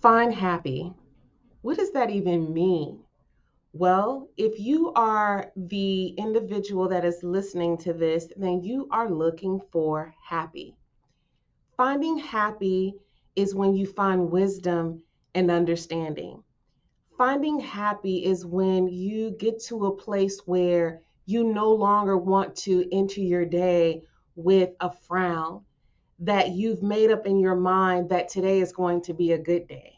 Find happy. What does that even mean? Well, if you are the individual that is listening to this, then you are looking for happy. Finding happy is when you find wisdom and understanding. Finding happy is when you get to a place where you no longer want to enter your day with a frown, that you've made up in your mind that today is going to be a good day.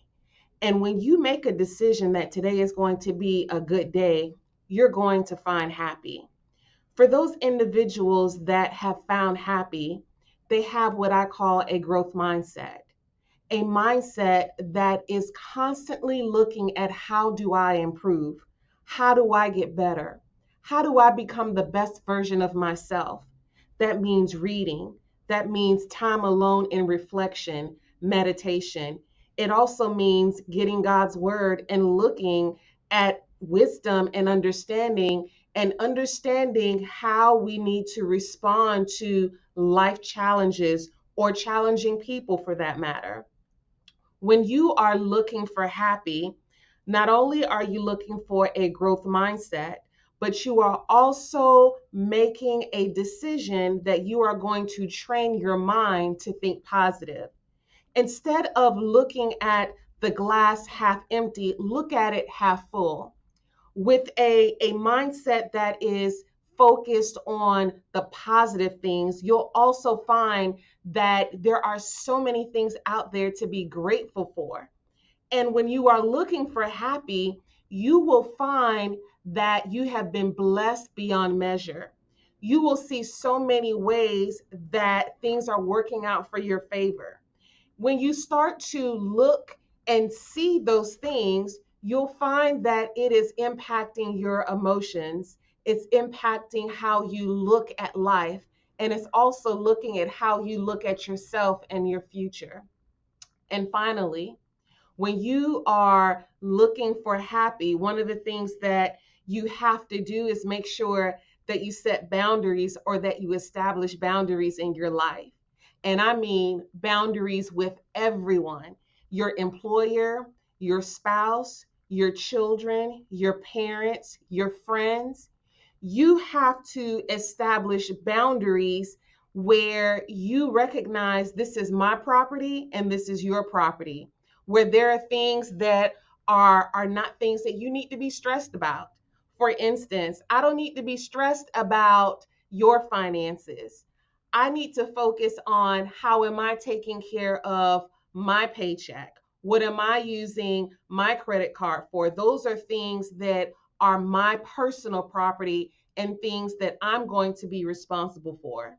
And when you make a decision that today is going to be a good day, you're going to find happy. For those individuals that have found happy, they have what I call a growth mindset, a mindset that is constantly looking at how do I improve? How do I get better? How do I become the best version of myself? That means reading. That means time alone in reflection, meditation. It also means getting God's word and looking at wisdom and understanding how we need to respond to life challenges or challenging people for that matter. When you are looking for happy, not only are you looking for a growth mindset, but you are also making a decision that you are going to train your mind to think positive. Instead of looking at the glass half empty, look at it half full with a mindset that is focused on the positive things. You'll also find that there are so many things out there to be grateful for. And when you are looking for happy, you will find that you have been blessed beyond measure. You will see so many ways that things are working out for your favor. When you start to look and see those things, you'll find that it is impacting your emotions. It's impacting how you look at life. And it's also looking at how you look at yourself and your future. And finally, when you are looking for happy, one of the things that you have to do is make sure that you set boundaries or that you establish boundaries in your life. And I mean boundaries with everyone, your employer, your spouse, your children, your parents, your friends. You have to establish boundaries where you recognize this is my property and this is your property, where there are things that are not things that you need to be stressed about. For instance, I don't need to be stressed about your finances. I need to focus on how am I taking care of my paycheck? What am I using my credit card for? Those are things that are my personal property and things that I'm going to be responsible for.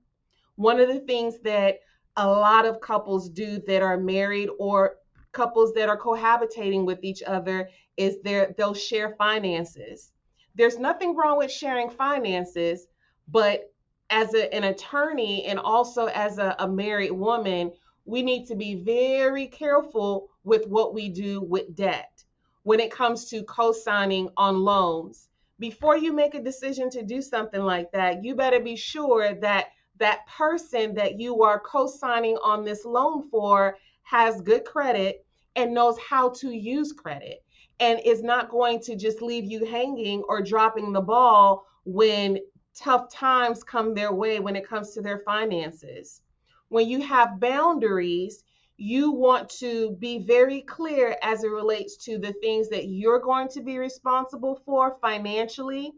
One of the things that a lot of couples do that are married or couples that are cohabitating with each other is they'll share finances. There's nothing wrong with sharing finances, but as an attorney and also as a married woman, we need to be very careful with what we do with debt when it comes to co-signing on loans. Before you make a decision to do something like that, you better be sure that that person that you are co-signing on this loan for has good credit and knows how to use credit and is not going to just leave you hanging or dropping the ball when tough times come their way when it comes to their finances. When you have boundaries, you want to be very clear as it relates to the things that you're going to be responsible for financially.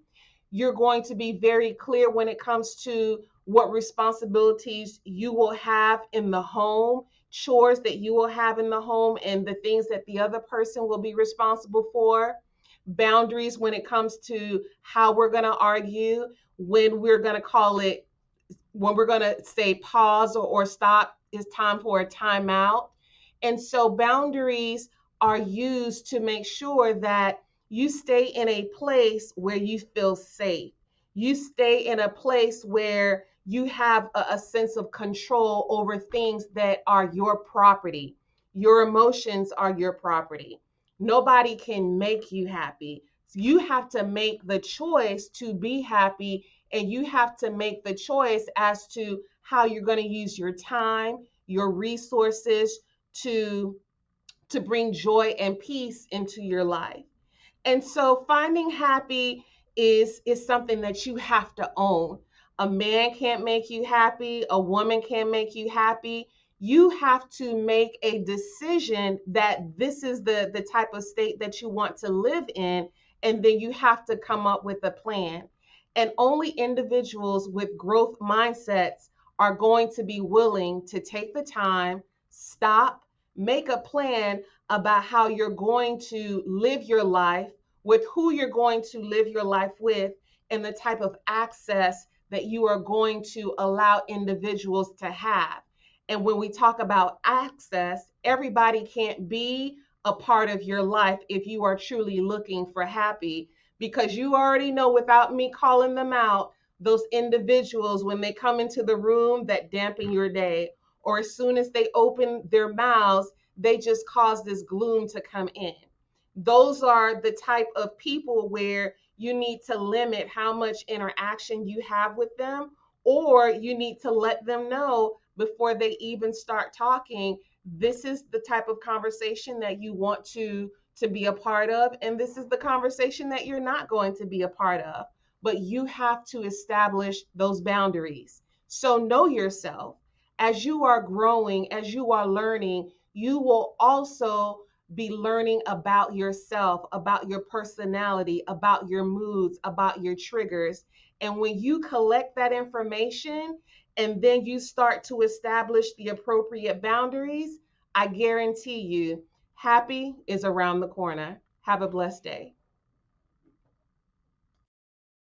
You're going to be very clear when it comes to what responsibilities you will have in the home, chores that you will have in the home, and the things that the other person will be responsible for. Boundaries when it comes to how we're going to argue, when we're going to call it, when we're going to say pause or stop, it's time for a timeout. And so boundaries are used to make sure that you stay in a place where you feel safe. You stay in a place where you have a sense of control over things that are your property. Your emotions are your property. Nobody can make you happy. You have to make the choice to be happy, and you have to make the choice as to how you're going to use your time, your resources to to bring joy and peace into your life. And so finding happy is something that you have to own. A man can't make you happy, a woman can't make you happy. You have to make a decision that this is the type of state that you want to live in, and then you have to come up with a plan. And only individuals with growth mindsets are going to be willing to take the time, stop, make a plan about how you're going to live your life, with who you're going to live your life with, and the type of access that you are going to allow individuals to have. And when we talk about access, everybody can't be a part of your life if you are truly looking for happy, because you already know without me calling them out, those individuals, when they come into the room, that dampen your day, or as soon as they open their mouths, they just cause this gloom to come in. Those are the type of people where you need to limit how much interaction you have with them, or you need to let them know before they even start talking, this is the type of conversation that you want to be a part of, and this is the conversation that you're not going to be a part of. But you have to establish those boundaries. So know yourself. As you are growing, as you are learning, you will also be learning about yourself, about your personality, about your moods, about your triggers. And when you collect that information and then you start to establish the appropriate boundaries, I guarantee you, happy is around the corner. Have a blessed day.